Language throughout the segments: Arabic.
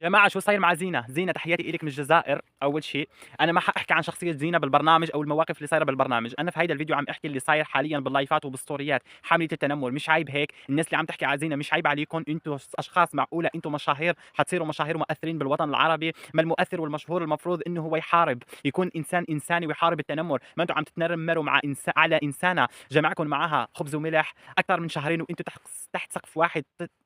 يا جماعة شو صاير مع زينة؟ زينة تحياتي إلِك من الجزائر أول شي، أنا ما حاحكي عن شخصية زينة بالبرنامج أو المواقف اللي صايرة بالبرنامج، أنا في هيدا الفيديو عم احكي اللي صاير حاليًا باللايفات وبالستوريات، حملة التنمر، مش عيب هيك؟ الناس اللي عم تحكي على زينة مش عيب عليكم؟ أنتم أشخاص معقولة أنتم مشاهير حتصيروا مشاهير ومؤثرين بالوطن العربي؟ ما المؤثر والمشهور المفروض إنه هو يحارب، يكون إنسان إنساني ويحارب التنمر، ما أنتم عم تتنمروا مع على إنسانة جمعكم معاها خبز وملح أكتر من شهرين وأنتم تحت سقف واحد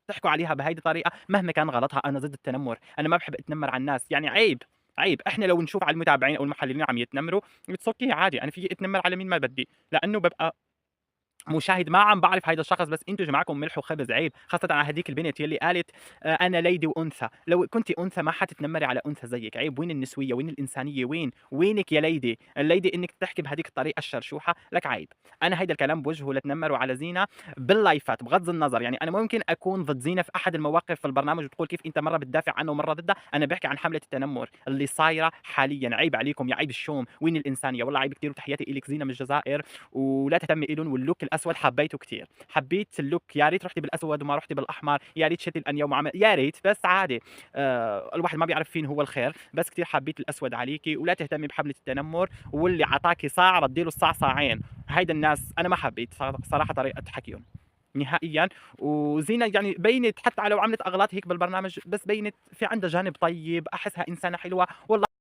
تحكوا عليها بهيدي الطريقة مهما كان غلطها. أنا ضد التنمر، أنا ما باحب أتنمر على الناس، يعني عيب، عيب. إحنا لو نشوف على المتابعين أو المحللين عم يتنمروا it's okay عادي، أنا فيي أتنمر على مين ما بدي، لأنه بابقى مشاهد ما عم باعرف هيدا الشخص، بس أنتم جماعكم ملح وخبز عيب، خاصةً على هاديك البنت يلّي قالت أنا ليدي وأنثى، لو كنتِ أنثى ما حتتنمري على أنثى زيِّك، عيب. وين النسوية، وين الإنسانية، وين، وينِك يا ليدي؟ الليدي إنِّك تحكي بهاديك الطريقة الشرشوحة، لك عيب. أنا هيدا الكلام بوجهه لتنمروا على زينة باللايفات بغض النظر، يعني أنا ممكن أكون ضد زينة في أحد المواقف في البرنامج وتقول كيف أنت مرة بتدافع عنه ومرة ضدها، أنا باحكي عن حملة التنمر اللي صايرة حاليًا، عيب عليكم يا عيب الشوم، وين الإنسانية؟ والله عيب كتير وتحياتي إلِك زينة من الجزائر ولا تهتمي إلهم، والlook الأسود حبيته كتير، حبيت الlook، يا ريت رُحتِ بالأسود وما رُحتِ بالأحمر، يا ريت شلتِ الأنية يا ريت، بس عادي الواحد ما بيعرف فين هو الخير، بس كتير حبيت الأسود عليكِ، ولا تهتمي بحملة التنمر، واللي عطاكِ صاع ردّي له الصاع صاعين، هيدا الناس أنا ما حبيت صراحة طريقة حكيهم نهائيًا. وزينة يعني بينت حتى لو عملت أغلاط هيك بالبرنامج، بس بينت في عندها جانب طيب، أحسها إنسانة حلوة والله.